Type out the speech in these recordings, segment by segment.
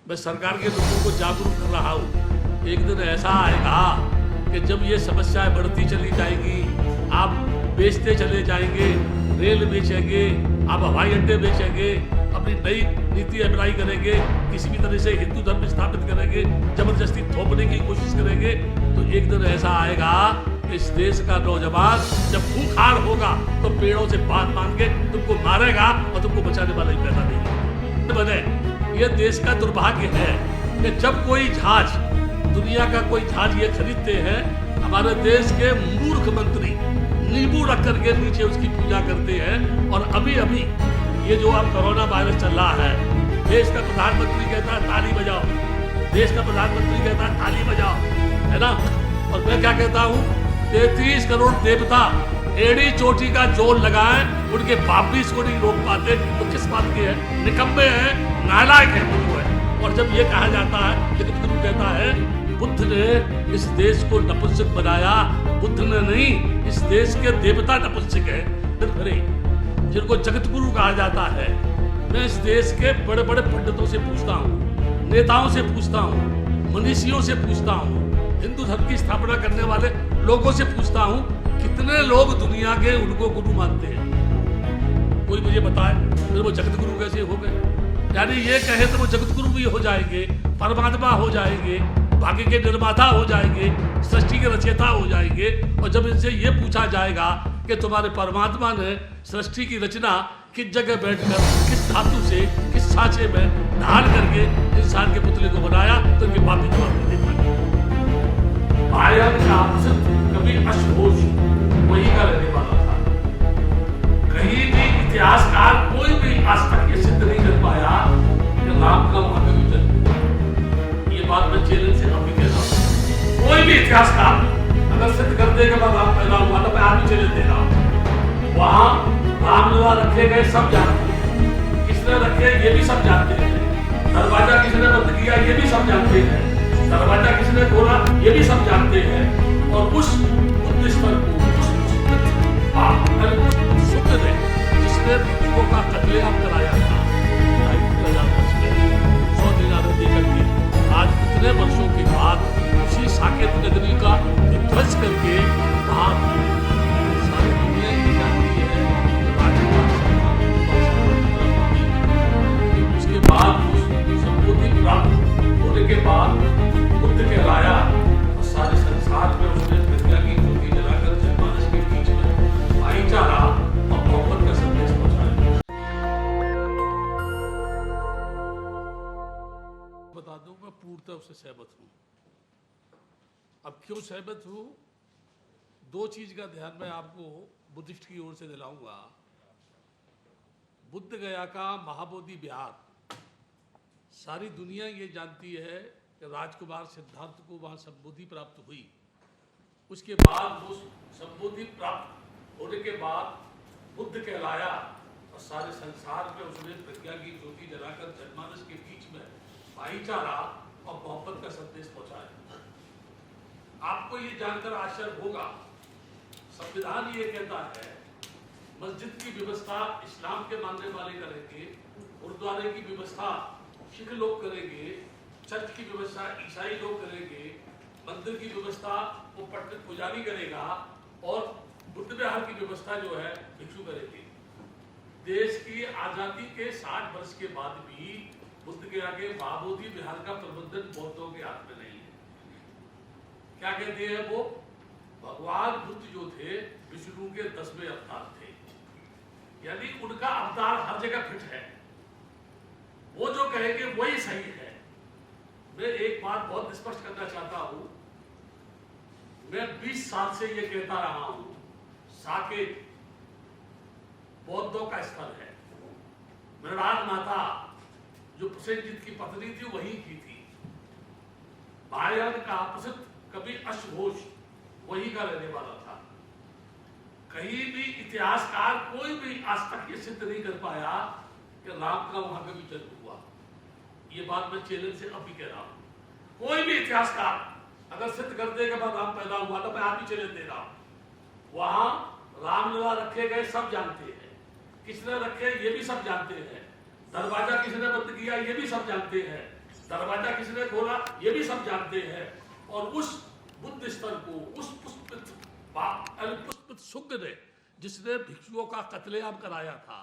मैं सरकार के लोगों को जागरूक कर रहा हूँ। एक दिन ऐसा आएगा कि जब ये समस्याएं बढ़ती चली जाएगी, आप बेचते चले जाएंगे, रेल बेचेंगे, आप हवाई अड्डे बेचेंगे, अपनी नई नीति अप्लाई करेंगे, किसी भी तरह से हिंदू धर्म स्थापित करेंगे, जबरदस्ती थोपने की कोशिश करेंगे, तो एक दिन ऐसा आएगा इस देश का नौजवान जब खूंखार होगा तो पेड़ों से बात मांग के तुमको मारेगा और तुमको बचाने वाला ही पैदा नहीं बने। ये देश का दुर्भाग्य है कि जब कोई जहाज, दुनिया का कोई जहाज ये खरीदते हैं, हमारे देश के मूर्ख मंत्री नींबू रख करके नीचे उसकी पूजा करते हैं। और अभी अभी ये जो अब कोरोना वायरस चल रहा है, देश का प्रधानमंत्री कहता है ताली बजाओ, देश का प्रधानमंत्री कहता है ताली बजाओ, है ना। और मैं क्या कहता हूँ, 33 करोड़ देवता एड़ी चोटी का जोर लगाए, उनके बाप भी इसको नहीं रोक पाते, तो किस बात के है? निकम्मे है, नालायक है गुरु है। और जब ये कहा जाता है, लेकिन गुरु कहता है बुद्ध ने इस देश को नपुंसक बनाया, बुद्ध ने नहीं, इस देश के देवता नपुंसक है। जिनको जगत गुरु कहा जाता है, मैं इस देश के बड़े बड़े पंडितों से पूछता हूँ, नेताओं से पूछता हूँ, मनीषियों से पूछता हूँ, हिंदू धर्म की स्थापना करने वाले लोगों से पूछता हूँ, कितने लोग दुनिया के उनको गुरु मानते हैं? कोई मुझे बताए, फिर वो जगत गुरु कैसे हो गए? यानी ये कहे तो वो जगत गुरु भी हो जाएंगे, परमात्मा हो जाएंगे, भाग्य के निर्माता हो जाएंगे, सृष्टि के रचयिता हो जाएंगे। और जब इनसे ये पूछा जाएगा कि तुम्हारे परमात्मा ने सृष्टि की रचना किस जगह बैठकर, किस धातु से, किस सांचे में ढाल करके इंसान के पुतले को बनाया, तो इनके बाप भी जवाब नहीं दे पाएंगे। आयन का आपसित कभी अशघोष वही का रहने वाला था। कहीं भी इतिहासकार कोई भी आज तक ये सिद्ध नहीं कर पाया कि राम का वहां कभी जन्म। ये बात मैं चैलेंज से अभी कह रहा हूं, कोई भी इतिहासकार अगर सिद्ध कर देगा मैं राम पैदा हुआ, तो मैं आज भी चैलेंज दे रहा हूं। वहां रामलला रखे गए सब जानते हैं, किसने रखे ये भी सब जानते हैं, दरवाजा किसने बंद किया ये भी सब जानते हैं, दरवाजा किसने खोला ये भी सब जानते हैं। और उस बुद्ध स्तर को, शुद्ध ने जिसने बुद्धों का कत्लेआम कराया था 2,500 वर्ष में, 100 दिनार देकर के, आज इतने वर्षों के बाद उसी साकेत नगरी का ध्वस्त करके वहां सारी दुनिया ये जानती है उसके बाद संबोधि प्राप्त होने के बाद बुद्ध कहलाया और सारे संसार में उसने प्रज्ञा की ज्योति जलाकर जनमानस के बीच में भाईचारा और मोहब्बत का संदेश पहुंचाया। बता दूं, मैं पूर्णतः उससे सहमत हूं। अब क्यों सहमत हूं? दो चीज का ध्यान मैं आपको बुद्धिस्ट की ओर से दिलाऊंगा। बुद्ध गया का महाबोधि विहार, सारी दुनिया ये जानती है कि राजकुमार सिद्धार्थ को वहाँ संबोधि प्राप्त हुई। उसके बाद वो संबोधि प्राप्त होने के बाद बुद्ध कहलाया और सारे संसार में उसने प्रज्ञा की ज्योति जलाकर जनमानस के बीच में भाईचारा और मोहब्बत का संदेश पहुंचाया। आपको ये जानकर आश्चर्य होगा, संविधान ये कहता है मस्जिद की व्यवस्था इस्लाम के मानने वाले करेंगे, गुरुद्वारे की व्यवस्था सिख लोग करेंगे, चर्च की व्यवस्था ईसाई लोग करेंगे, मंदिर की व्यवस्था वो पंडित पुजारी करेगा, और बुद्ध विहार की व्यवस्था जो है भिक्षु करेंगे। देश की आजादी के 60 वर्ष के बाद भी बुद्ध के आगे महाबोधि विहार का प्रबंधन बौद्धों के हाथ में नहीं है। क्या कहते हैं वो? भगवान बुद्ध जो थे विष्णु के 10वें अवतार थे, यानी उनका अवतार हर जगह फिट है, वो जो कहेंगे वही सही है। मैं एक बात बहुत स्पष्ट करना चाहता हूं, मैं 20 साल से ये कहता रहा हूं, साकेत बौद्धों का स्थल है। मृणाल माता जो प्रसेनजीत की पत्नी थी वही की थी। बायन का आपसित कभी अशघोष वही का रहने वाला था। कहीं भी इतिहासकार कोई भी आज तक ये सिद्ध नहीं कर पाया कि राम का वहां कभी जन्म हुआ। ये बात मैं चैलेंज से अभी कह रहा हूं। कोई भी इतिहासकार अगर सिद्ध कर देगा मैं राम पैदा हुआ, तो मैं आप ही चैलेंज दे रहा हूं। वहां रामलला रखे गए सब जानते हैं, किसने रखे ये भी सब जानते हैं, दरवाजा किसने बंद किया ये भी सब जानते हैं, दरवाजा किसने खोला ये भी सब जानते हैं। और उस बुद्ध स्थल को उस पुष्पित शुंग ने, जिसने भिक्षुओं का कत्लेआम कराया था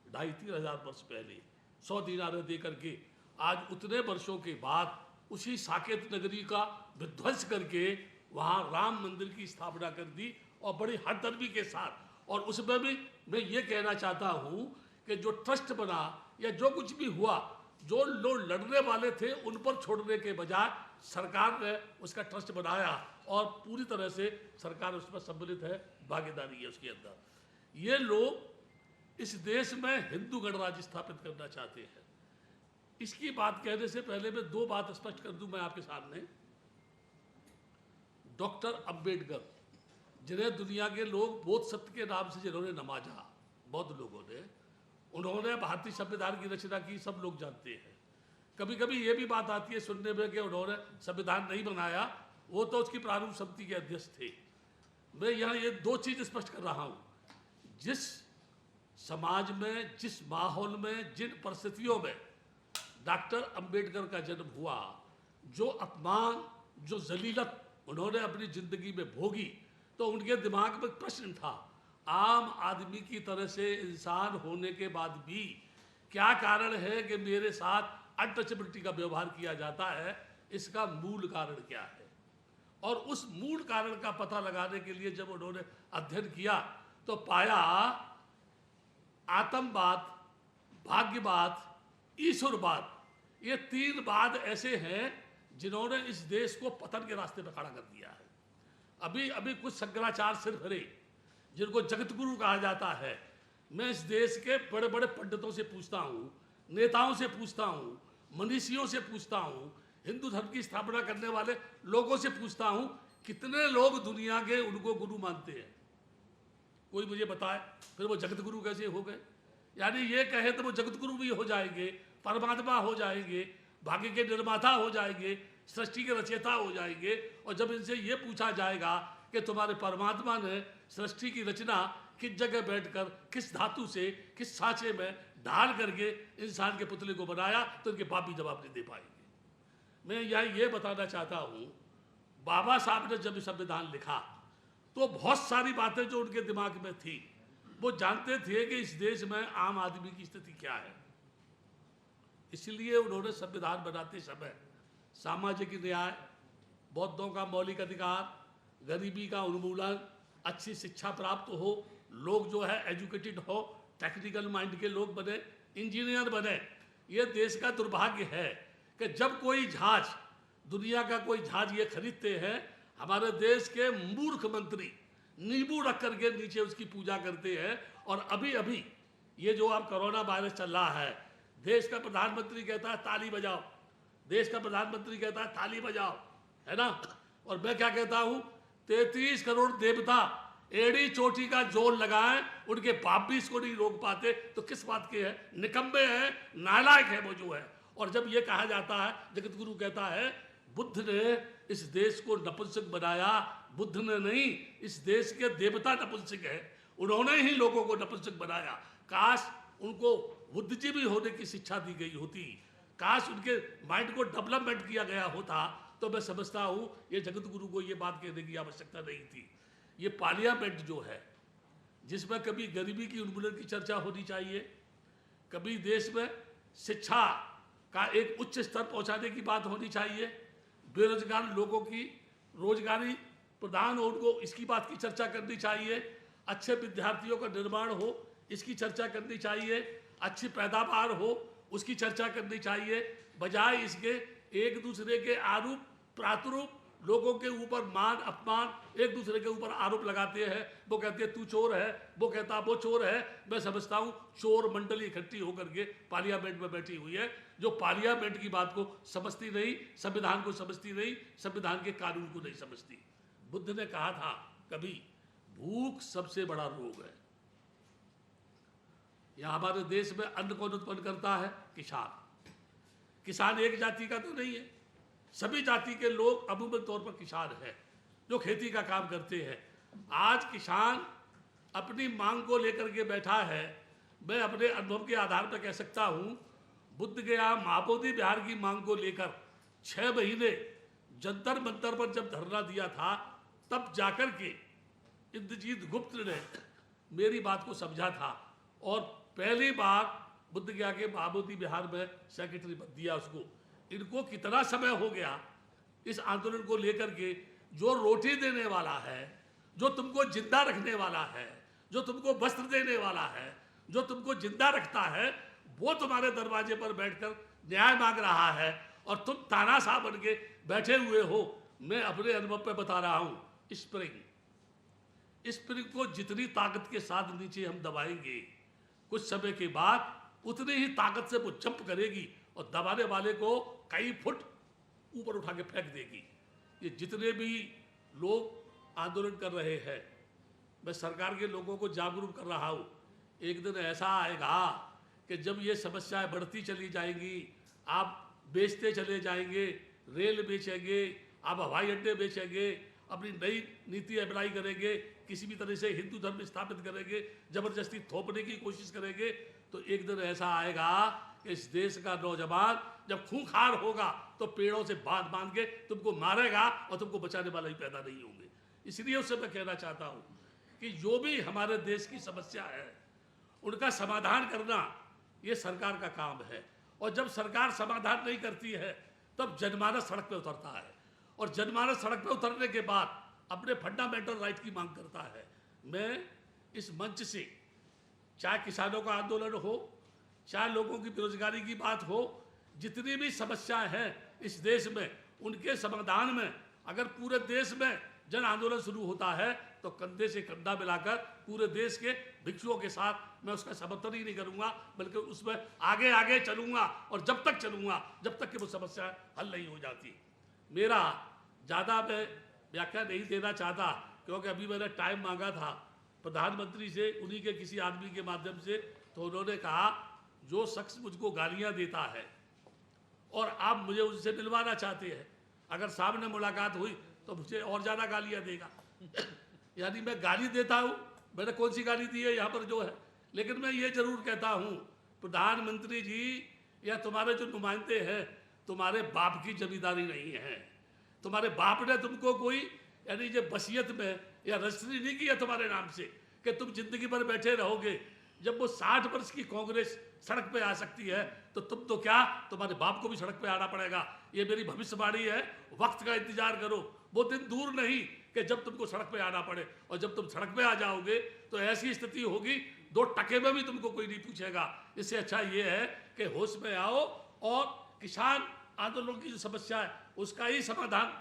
2,500-3 हजार वर्ष पहले 100 दीनार दे करके, आज उतने वर्षों के बाद उसी साकेत नगरी का विध्वंस करके वहाँ राम मंदिर की स्थापना कर दी और बड़ी हरदर्मी के साथ। और उसमें भी मैं ये कहना चाहता हूँ कि जो ट्रस्ट बना या जो कुछ भी हुआ, जो लोग लड़ने वाले थे उन पर छोड़ने के बजाय सरकार ने उसका ट्रस्ट बनाया और पूरी तरह से सरकार उसमें सम्मिलित है, भागीदारी है उसके अंदर। ये लोग इस देश में हिंदू गणराज्य स्थापित करना चाहते हैं। इसकी बात कहने से पहले मैं 2 बात स्पष्ट कर दूं मैं आपके सामने। डॉक्टर अंबेडकर, जिन्हें दुनिया के लोग बोध सत्य के नाम से जिन्होंने नवाजा, बौद्ध लोगों ने, उन्होंने भारतीय संविधान की रचना की, सब लोग जानते हैं। कभी कभी ये भी बात आती है सुनने में कि उन्होंने संविधान नहीं बनाया, वो तो उसकी प्रारूप समिति के अध्यक्ष थे। मैं यहाँ ये 2 चीज़ स्पष्ट कर रहा हूँ। जिस समाज में, जिस माहौल में, जिन परिस्थितियों में डॉक्टर अंबेडकर का जन्म हुआ, जो अपमान, जो जलीलत उन्होंने अपनी जिंदगी में भोगी, तो उनके दिमाग में प्रश्न था, आम आदमी की तरह से इंसान होने के बाद भी क्या कारण है कि मेरे साथ अनटचेबिलिटी का व्यवहार किया जाता है, इसका मूल कारण क्या है। और उस मूल कारण का पता लगाने के लिए जब उन्होंने अध्ययन किया तो पाया आतंकवाद, भाग्यवाद, ईश्वरवाद, ये 3 वाद ऐसे हैं जिन्होंने इस देश को पतन के रास्ते पर खड़ा कर दिया है। अभी कुछ शंकराचार्य सिर्फ हरे, जिनको जगत गुरु कहा जाता है, मैं इस देश के बड़े बड़े पंडितों से पूछता हूँ, नेताओं से पूछता हूँ, मनीषियों से पूछता हूँ, हिंदू धर्म की स्थापना करने वाले लोगों से पूछता हूँ, कितने लोग दुनिया के उनको गुरु मानते हैं? कोई मुझे बताए, फिर वो जगत गुरु कैसे हो गए? यानी ये कहे तो वो जगत गुरु भी हो जाएंगे, परमात्मा हो जाएंगे, भाग्य के निर्माता हो जाएंगे, सृष्टि के रचयिता हो जाएंगे। और जब इनसे ये पूछा जाएगा कि तुम्हारे परमात्मा ने सृष्टि की रचना किस जगह बैठकर, किस धातु से, किस सांचे में ढाल करके इंसान के पुतले को बनाया, तो इनके बाप भी जवाब नहीं दे पाएंगे। मैं यहाँ ये बताना चाहता हूँ, बाबा साहब ने जब संविधान लिखा तो बहुत सारी बातें जो उनके दिमाग में थी, वो जानते थे कि इस देश में आम आदमी की स्थिति क्या है। इसलिए उन्होंने संविधान बनाते समय सामाजिक न्याय, बौद्धों का मौलिक अधिकार, गरीबी का उन्मूलन, अच्छी शिक्षा प्राप्त हो, लोग जो है एजुकेटेड हो, टेक्निकल माइंड के लोग बने, इंजीनियर बने। ये देश का दुर्भाग्य है कि जब कोई जहाज, दुनिया का कोई जहाज ये खरीदते हैं, हमारे देश के मूर्ख मंत्री नींबू रख करके नीचे उसकी पूजा करते हैं। और अभी अभी ये जो अब कोरोना वायरस चल रहा है, देश का प्रधानमंत्री कहता है ताली बजाओ, देश का प्रधानमंत्री कहता है ताली बजाओ, है ना? और मैं क्या कहता हूँ, 33 करोड़ देवता एड़ी चोटी का जोर लगाएं, उनके बाप भी इसको नहीं रोक पाते, तो किस बात के हैं? निकम्बे हैं, नालायक है वो जो है। और जब ये कहा जाता है, जगत गुरु कहता है बुद्ध ने इस देश को नपुंसक बनाया, बुद्ध ने नहीं, इस देश के देवता नपुंसक है, उन्होंने ही लोगों को नपुंसक बनाया। काश उनको बुद्धिजीवी होने की शिक्षा दी गई होती, काश उनके माइंड को डेवलपमेंट किया गया होता, तो मैं समझता हूँ ये जगत गुरु को ये बात कहने की आवश्यकता नहीं थी। ये पार्लियामेंट जो है, जिसमें कभी गरीबी की उन्मूलन की चर्चा होनी चाहिए, कभी देश में शिक्षा का एक उच्च स्तर पहुँचाने की बात होनी चाहिए, बेरोजगार लोगों की रोजगारी प्रदान हो, उनको इसकी बात की चर्चा करनी चाहिए, अच्छे विद्यार्थियों का निर्माण हो, इसकी चर्चा करनी चाहिए, अच्छी पैदावार हो, उसकी चर्चा करनी चाहिए। बजाय इसके एक दूसरे के आरोप प्रातरूप, लोगों के ऊपर मान अपमान, एक दूसरे के ऊपर आरोप लगाते हैं। वो कहते हैं तू चोर है, वो कहता वो चोर है। मैं समझता हूँ चोर मंडली इकट्ठी होकर के पार्लियामेंट में बैठी हुई है, जो पार्लियामेंट की बात को समझती नहीं, संविधान को समझती नहीं, संविधान के कानून को नहीं समझती। बुद्ध ने कहा था कभी, भूख सबसे बड़ा रोग है। यहाँ हमारे देश में अन्न कौन उत्पन्न करता है? किसान। किसान एक जाति का तो नहीं है, सभी जाति के लोग अमूमन तौर पर किसान हैं, जो खेती का काम करते हैं। आज किसान अपनी मांग को लेकर के बैठा है। मैं अपने अनुभव के आधार पर कह सकता हूँ, बुद्ध गया महाबोधि विहार की मांग को लेकर 6 महीने जंतर मंतर पर जब धरना दिया था, तब जाकर के इंद्रजीत गुप्त ने मेरी बात को समझा था और पहली बार बुद्ध गया के महाबोधि विहार में सेक्रेटरी पद दिया उसको। इनको कितना समय हो गया इस आंदोलन को लेकर के। जो रोटी देने वाला है, जो तुमको जिंदा रखने वाला है, जो तुमको वस्त्र देने वाला है, जो तुमको जिंदा रखता है, वो तुम्हारे दरवाजे पर बैठकर न्याय मांग रहा है और तुम तानाशाह बन के बैठे हुए हो। मैं अपने अनुभव पे बता रहा हूं, स्प्रिंग को जितनी ताकत के साथ नीचे हम दबाएंगे, कुछ समय के बाद उतनी ही ताकत से वो जंप करेगी और दबाने वाले को कई फुट ऊपर उठा के फेंक देगी। ये जितने भी लोग आंदोलन कर रहे हैं, मैं सरकार के लोगों को जागरूक कर रहा हूँ। एक दिन ऐसा आएगा कि जब ये समस्याएं बढ़ती चली जाएंगी, आप बेचते चले जाएंगे, रेल बेचेंगे, आप हवाई अड्डे बेचेंगे, अपनी नई नीति अप्लाई करेंगे, किसी भी तरह से हिंदू धर्म स्थापित करेंगे, जबरदस्ती थोपने की कोशिश करेंगे, तो एक दिन ऐसा आएगा कि इस देश का नौजवान जब खूंखार होगा तो पेड़ों से बांध के तुमको मारेगा और तुमको बचाने वाला ही पैदा नहीं होंगे। इसलिए उससे मैं कहना चाहता हूँ कि जो भी हमारे देश की समस्या है उनका समाधान करना ये सरकार का काम है। और जब सरकार समाधान नहीं करती है तब जनमानस सड़क पे उतरता है और जनमानस सड़क पे उतरने के बाद अपने फंडामेंटल राइट की मांग करता है। मैं इस मंच से, चाहे किसानों का आंदोलन हो, चाहे लोगों की बेरोजगारी की बात हो, जितनी भी समस्याएं हैं इस देश में, उनके समाधान में अगर पूरे देश में जन आंदोलन शुरू होता है तो कंधे से कंधा मिलाकर पूरे देश के भिक्षुओं के साथ मैं उसका समर्थन ही नहीं करूंगा, बल्कि उसमें आगे आगे चलूंगा और जब तक चलूंगा जब तक कि वो समस्या हल नहीं हो जाती। मेरा ज़्यादा मैं व्याख्या नहीं देना चाहता, क्योंकि अभी मैंने टाइम मांगा था प्रधानमंत्री से, उन्हीं के किसी आदमी के माध्यम से, तो उन्होंने कहा जो शख्स मुझको गालियाँ देता है और आप मुझे उससे मिलवाना चाहते हैं, अगर सामने मुलाकात हुई तो मुझे और ज़्यादा गालियाँ देगा। यानी मैं गाली देता हूँ, मैंने कौन सी गाली दी है यहाँ पर जो है, लेकिन मैं ये जरूर कहता हूँ प्रधानमंत्री जी या तुम्हारे जो नुमाइंदे हैं, तुम्हारे बाप की जमींदारी नहीं है। तुम्हारे बाप ने तुमको कोई यानी जो वसीयत में या रजिस्ट्री नहीं किया तुम्हारे नाम से कि तुम जिंदगी भर बैठे रहोगे। जब वो 60 वर्ष की कांग्रेस सड़क पे आ सकती है तो तुम तो क्या, तुम्हारे बाप को भी सड़क पे आना पड़ेगा। ये मेरी भविष्यवाणी है, वक्त का इंतजार करो, वो दिन दूर नहीं कि जब तुमको सड़क पे आना पड़े। और जब तुम सड़क पे आ जाओगे तो ऐसी स्थिति होगी 2 टके में भी तुमको कोई नहीं पूछेगा। इससे अच्छा ये है कि होश में आओ और किसान आंदोलन की जो समस्या है उसका ही समाधान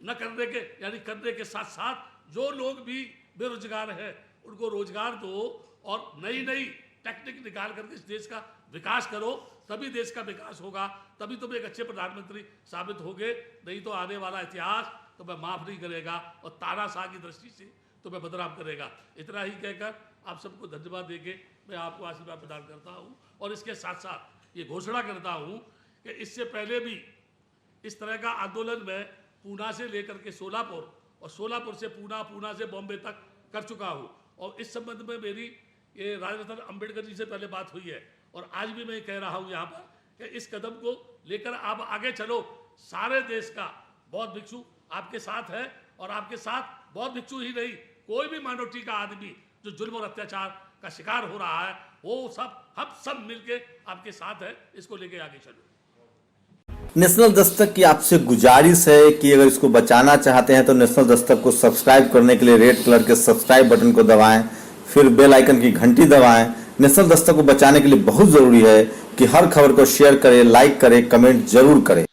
न करने के यानी करने के साथ साथ जो लोग भी बेरोजगार हैं उनको रोजगार दो और नई नई टेक्निक निकाल करके इस देश का विकास करो, तभी देश का विकास होगा, तभी तुम एक अच्छे प्रधानमंत्री साबित होगे। नहीं तो आने वाला इतिहास तो मैं माफ़ नहीं करेगा और तानाशाह की दृष्टि से तो मैं बदनाम करेगा। इतना ही कहकर आप सबको धन्यवाद देके मैं आपको आशीर्वाद प्रदान करता हूँ और इसके साथ साथ ये घोषणा करता हूँ कि इससे पहले भी इस तरह का आंदोलन मैं पूना से लेकर के सोलापुर और सोलापुर से पूना, पूना से बॉम्बे तक कर चुका हूँ। और इस संबंध में मेरी ये राजरत्न अंबेडकर जी से पहले बात हुई है और आज भी मैं कह रहा हूँ यहाँ पर कि इस कदम को लेकर आप आगे चलो। सारे देश का बौद्ध भिक्षु आपके साथ है और आपके साथ बौद्ध भिक्षु ही नहीं, कोई भी माइनॉरिटी का आदमी जो जुल्म और अत्याचार का शिकार हो रहा है वो हम सब मिलके आपके साथ है। इसको लेके आगे चलो। नेशनल दस्तक की आपसे गुजारिश है कि अगर इसको बचाना चाहते हैं तो नेशनल दस्तक को सब्सक्राइब करने के लिए रेड कलर के सब्सक्राइब बटन को दबाएं, फिर बेल आइकन की घंटी दबाएं। नेशनल दस्तक को बचाने के लिए बहुत जरूरी है कि हर खबर को शेयर करें, लाइक करें, कमेंट जरूर करें।